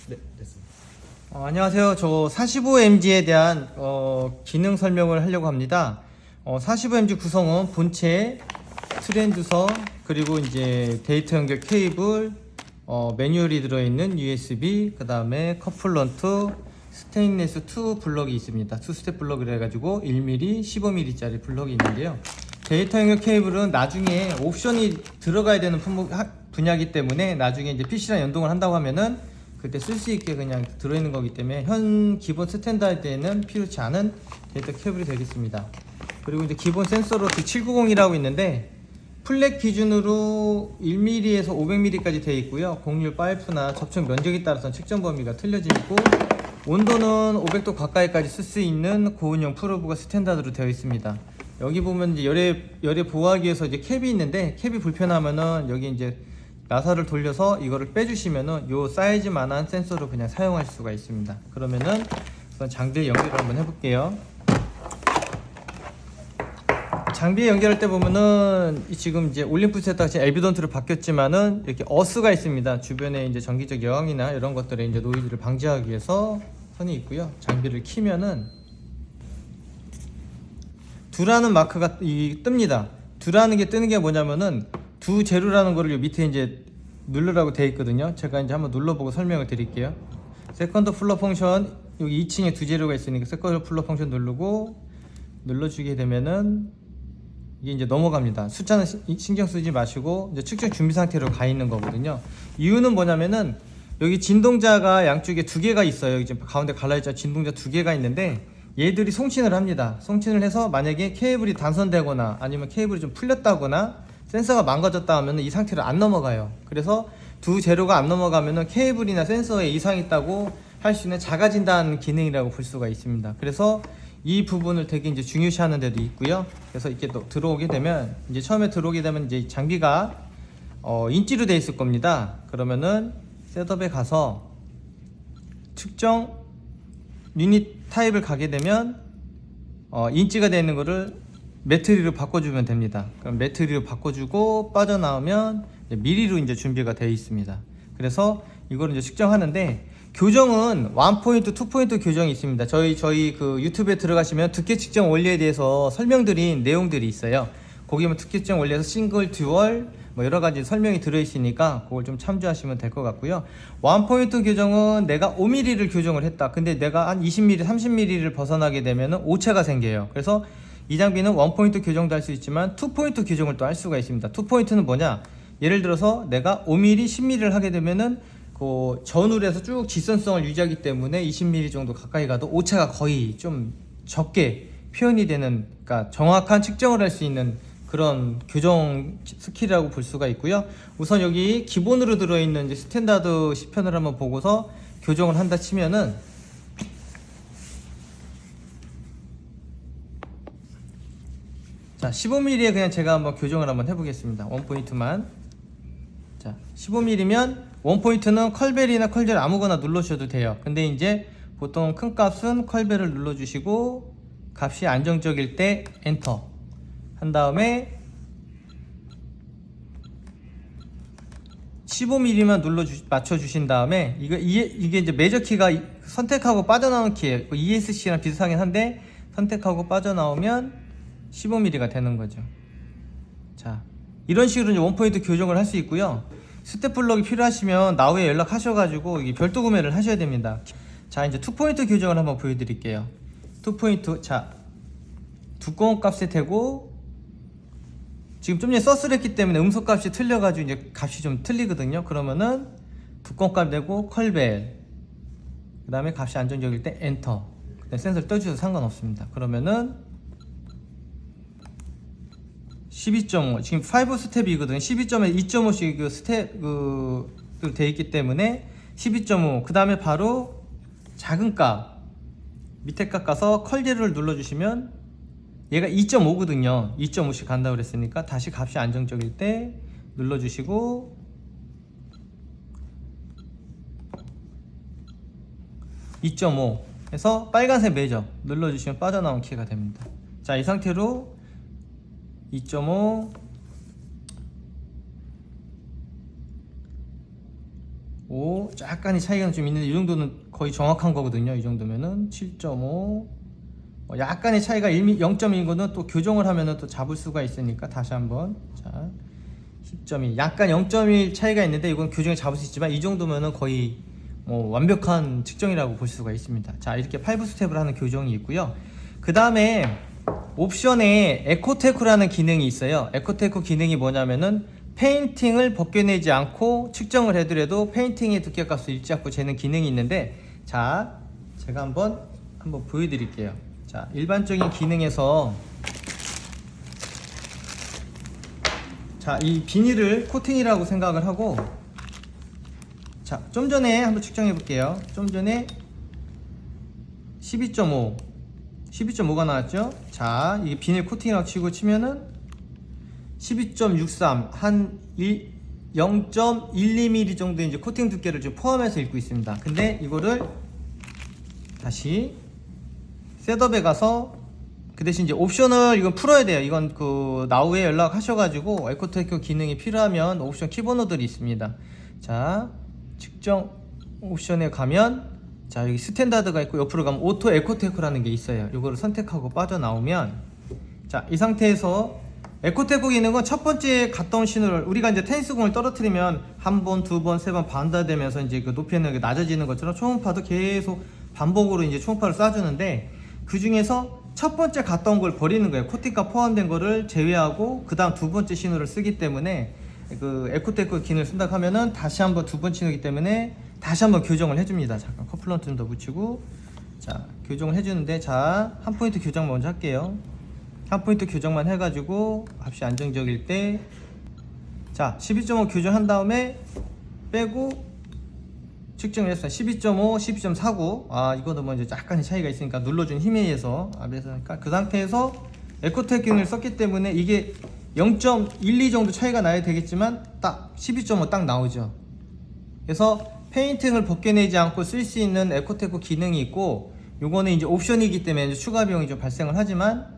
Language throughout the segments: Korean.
네, 됐습니다. 안녕하세요. 저 45MG에 대한 기능 설명을 하려고 합니다. 45MG 구성은 본체, 트랜두서, 그리고 이제 데이터 연결 케이블, 매뉴얼이 들어있는 USB, 그 다음에 커플런트, 스테인리스 2 블럭이 있습니다. 2스텝 블럭이라 해가지고 1mm, 15mm짜리 블럭이 있는데요. 데이터 연결 케이블은 나중에 옵션이 들어가야 되는 분야이기 때문에 나중에 이제 PC랑 연동을 한다고 하면은 그때 쓸 수 있게 그냥 들어있는 거기 때문에 현 기본 스탠다드에는 필요치 않은 데이터 케이블이 되겠습니다. 그리고 이제 기본 센서로 790이라고 있는데 플랫 기준으로 1mm에서 500mm까지 되어 있고요. 곡률 파이프나 접촉 면적에 따라서 측정 범위가 틀려져 있고 온도는 500도 가까이까지 쓸 수 있는 고온형 프로브가 스탠다드로 되어 있습니다. 여기 보면 이제 열에 보호하기 위해서 이제 캡이 있는데 캡이 불편하면은 여기 이제 나사를 돌려서 이거를 빼주시면은 요 사이즈만한 센서로 그냥 사용할 수가 있습니다. 그러면은 우선 장비에 연결을 한번 해볼게요. 장비에 연결할 때 보면은 지금 이제 올림푸스에다가 엘비던트로 바뀌었지만은 이렇게 어스가 있습니다. 주변에 이제 전기적 여왕이나 이런 것들의 이제 노이즈를 방지하기 위해서 선이 있고요. 장비를 키면은 두라는 마크가 뜹니다. 두라는 게 뜨는 게 뭐냐면은 두 제로라는 거를 밑에 이제 누르라고 되어 있거든요. 제가 이제 한번 눌러보고 설명을 드릴게요. 세컨드 플로 펑션, 여기 2층에 두 제로가 있으니까 세컨드 플로 펑션 누르고 눌러주게 되면은 이게 이제 넘어갑니다. 숫자는 신경 쓰지 마시고 이제 측정 준비 상태로 가 있는 거거든요. 이유는 뭐냐면은 여기 진동자가 양쪽에 두 개가 있어요. 이제 가운데 갈라있죠. 진동자 두 개가 있는데 얘들이 송친을 합니다. 송친을 해서 만약에 케이블이 단선되거나 아니면 케이블이 좀 풀렸다거나 센서가 망가졌다 하면 이 상태로 안 넘어가요. 그래서 두 제로가 안 넘어가면 케이블이나 센서에 이상이 있다고 할 수 있는 자가진단 기능이라고 볼 수가 있습니다. 그래서 이 부분을 되게 이제 중요시 하는 데도 있고요. 그래서 이렇게 또 들어오게 되면 이제 처음에 들어오게 되면 이제 장비가 인치로 되어 있을 겁니다. 그러면은 셋업에 가서 측정 유닛 타입을 가게 되면 인치가 되어 있는 거를 매트리로 바꿔주면 됩니다. 그럼 매트리로 바꿔주고 빠져나오면 미리로 이제 준비가 되어 있습니다. 그래서 이걸 이제 측정하는데 교정은 1포인트, 2포인트 교정이 있습니다. 저희 그 유튜브에 들어가시면 두께 측정 원리에 대해서 설명드린 내용들이 있어요. 거기 보면 두께 측정 원리에서 싱글, 듀얼 뭐 여러 가지 설명이 들어 있으니까 그걸 좀 참조하시면 될 것 같고요. 1포인트 교정은 내가 5mm를 교정을 했다. 근데 내가 한 20mm, 30mm를 벗어나게 되면 오차가 생겨요. 그래서 이 장비는 1포인트 교정도 할 수 있지만 2포인트 교정을 또 할 수가 있습니다. 2포인트는 뭐냐? 예를 들어서 내가 5mm, 10mm를 하게 되면은 그 전울에서 쭉 직선성을 유지하기 때문에 20mm 정도 가까이 가도 오차가 거의 좀 적게 표현이 되는, 그러니까 정확한 측정을 할 수 있는 그런 교정 스킬이라고 볼 수가 있고요. 우선 여기 기본으로 들어있는 이제 스탠다드 시편을 한번 보고서 교정을 한다 치면은 자, 15mm에 그냥 제가 한번 교정을 한번 해보겠습니다. 1포인트만. 자, 15mm면 1포인트는 컬벨이나 컬젤 아무거나 눌러주셔도 돼요. 근데 이제 보통 큰 값은 컬벨을 눌러주시고 값이 안정적일 때 엔터 한 다음에 15mm만 맞춰주신 다음에 이게 이제 매저 키가 선택하고 빠져나오는 키예요. ESC랑 비슷하긴 한데 선택하고 빠져나오면 15mm가 되는 거죠. 자, 이런 식으로 이제 1포인트 교정을 할 수 있고요. 스텝 블럭이 필요하시면 나후에 연락하셔가지고 별도 구매를 하셔야 됩니다. 자, 이제 2포인트 교정을 한번 보여드릴게요. 2포인트, 자, 두꺼운 값에 대고 지금 좀 전에 서스를 했기 때문에 음소 값이 틀려가지고 이제 값이 좀 틀리거든요. 그러면은 두꺼운 값 내고 컬벨, 그 다음에 값이 안정적일 때 엔터. 센서를 떠주셔도 상관없습니다. 그러면은 12.5 지금 5 스텝이거든요. 12.5에 2.5씩 그 스텝 돼 있기 때문에 12.5. 그 다음에 바로 작은 값 밑에 값 가서 컬제를 눌러주시면 얘가 2.5거든요. 2.5씩 간다고 그랬으니까 다시 값이 안정적일 때 눌러주시고 2.5 해서 빨간색 매저 눌러주시면 빠져나온 키가 됩니다. 자, 이 상태로 2.5 5 5 약간의 차이가 좀 있는데 이 정도는 거의 정확한 거거든요. 이 정도면은 7.5 약간의 차이가 0.1인 거는 또 교정을 하면은 또 잡을 수가 있으니까 다시 한번 자 10.2 약간 0.1 차이가 있는데 이건 교정에 잡을 수 있지만 이 정도면은 거의 완벽한 측정이라고 볼 수가 있습니다. 자 이렇게 5 스텝을 하는 교정이 있고요. 그 다음에 옵션에 에코테크라는 기능이 있어요. 에코테크 기능이 뭐냐면은 페인팅을 벗겨내지 않고 측정을 해더라도 페인팅의 두께값을 잃지 않고 재는 기능이 있는데 자 제가 한번 보여드릴게요. 자 일반적인 기능에서 자 이 비닐을 코팅이라고 생각을 하고 자 좀 전에 한번 측정해 볼게요. 좀 전에 12.5가 나왔죠. 자 이 비닐 코팅이라고 치면은 12.63 한 0.12mm 정도 이제 코팅 두께를 좀 포함해서 읽고 있습니다. 근데 이거를 다시 셋업에 가서 그 대신 이제 옵션을 이건 풀어야 돼요. 이건 그 나우에 연락하셔가지고 에코테크 기능이 필요하면 옵션 키번호들이 있습니다. 자 측정 옵션에 가면 자 여기 스탠다드가 있고 옆으로 가면 오토 에코테크라는 게 있어요. 이거를 선택하고 빠져나오면 자 이 상태에서 에코테크 기능은 첫 번째 갔다 온 신호를 우리가 이제 테니스공을 떨어뜨리면 한 번, 두 번, 세 번 반사되면서 이제 그 높이는 낮아지는 것처럼 초음파도 계속 반복으로 이제 초음파를 쏴주는데 그 중에서 첫 번째 갔다 온 걸 버리는 거예요. 코팅값 포함된 거를 제외하고 그 다음 두 번째 신호를 쓰기 때문에 그 에코테크 기능을 쓴다고 하면은 다시 한번 두 번째 신호이기 때문에 다시 한번 교정을 해줍니다. 잠깐 커플런트 좀 더 붙이고 자 교정을 해주는데 자 한 포인트 교정 먼저 할게요. 한 포인트 교정만 해가지고 값이 안정적일 때 자 12.5 교정한 다음에 빼고 측정을 했어요. 12.5, 12.49 아 이거도 뭐 이제 약간의 차이가 있으니까 눌러준 힘에 의해서 그러니까 그 상태에서 에코테크 기능을 썼기 때문에 이게 0.12 정도 차이가 나야 되겠지만 딱 12.5 딱 나오죠. 그래서 페인팅을 벗겨내지 않고 쓸 수 있는 에코테크 기능이 있고 요거는 이제 옵션이기 때문에 이제 추가 비용이 좀 발생을 하지만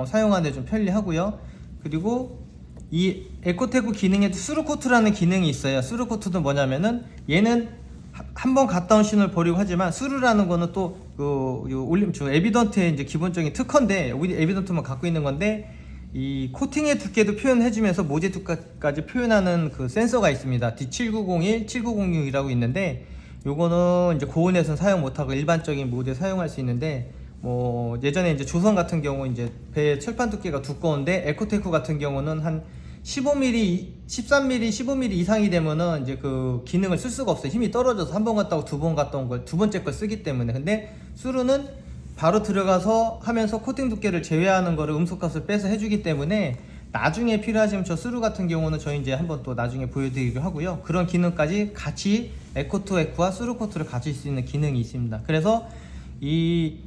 사용하는데 좀 편리하고요. 그리고 이 에코테크 기능에도 스루코트라는 기능이 있어요. 스루코트도 뭐냐면은 얘는 한번 갔다 온 신호를 버리고 하지만 스루라는 거는 또 에비던트의 이제 기본적인 특허인데 우리 에비던트만 갖고 있는 건데 이 코팅의 두께도 표현해주면서 모재 두께까지 표현하는 그 센서가 있습니다. D7901, 7906이라고 있는데 요거는 이제 고온에서는 사용 못하고 일반적인 모드에 사용할 수 있는데 뭐 예전에 이제 조선 같은 경우 이제 배 철판 두께가 두꺼운데 에코테크 같은 경우는 한 15mm, 13mm, 15mm 이상이 되면은 이제 그 기능을 쓸 수가 없어요. 힘이 떨어져서 한 번 갔다 오고 두 번 갔다 온 걸 두 번째 걸 쓰기 때문에. 근데 수루는 바로 들어가서 하면서 코팅 두께를 제외하는 거를 음속값을 빼서 해주기 때문에 나중에 필요하시면 저 수루 같은 경우는 저희 이제 한번 또 나중에 보여드리기로 하고요. 그런 기능까지 같이 에코투 에코와 수루 코트를 가질 수 있는 기능이 있습니다. 그래서 이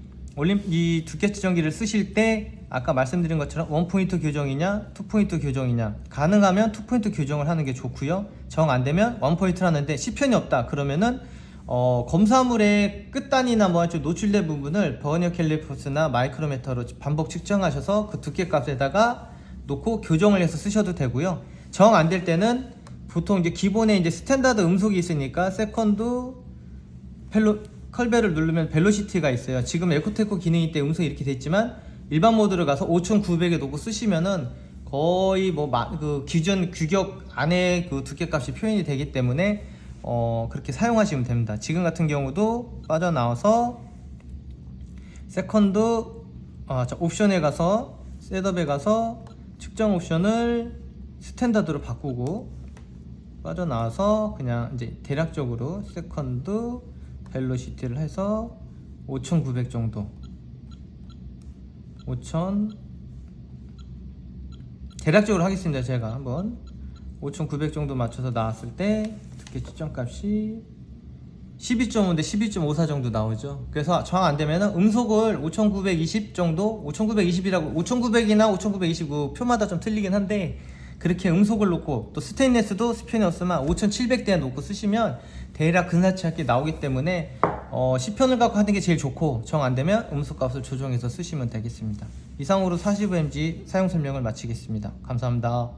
두께 측정기를 쓰실 때 아까 말씀드린 것처럼 원포인트 교정이냐 투포인트 교정이냐 가능하면 투포인트 교정을 하는 게 좋고요. 정 안되면 원포인트를 하는데 시편이 없다 그러면은 검사물의 끝단이나 뭐 좀 노출된 부분을 버니어 캘리퍼스나 마이크로미터로 반복 측정하셔서 그 두께 값에다가 놓고 교정을 해서 쓰셔도 되고요. 정 안 될 때는 보통 이제 기본에 이제 스탠다드 음속이 있으니까 세컨드 컬벨을 누르면 벨로시티가 있어요. 지금 에코테크 기능이 때 음성이 이렇게 돼 있지만 일반 모드를 가서 5900에 놓고 쓰시면은 거의 뭐 그 기존 규격 안에 그 두께값이 표현이 되기 때문에 그렇게 사용하시면 됩니다. 지금 같은 경우도 빠져나와서 세컨드 옵션에 가서 셋업에 가서 측정 옵션을 스탠다드로 바꾸고 빠져나와서 그냥 이제 대략적으로 세컨드 벨로시티를 해서 5900 정도 5000 대략적으로 하겠습니다. 제가 한번 5900 정도 맞춰서 나왔을 때 두께 측정값이 12.5인데 12.54 정도 나오죠. 그래서 정 안되면 음속을 5920 정도 5920이라고 5900이나 5920 표마다 좀 틀리긴 한데 그렇게 음속을 놓고 또 스테인레스도 스편이 없으면 5700대에 놓고 쓰시면 대략 근사치 않게 나오기 때문에 시편을 갖고 하는 게 제일 좋고 정 안되면 음속값을 조정해서 쓰시면 되겠습니다. 이상으로 45MG 사용 설명을 마치겠습니다. 감사합니다.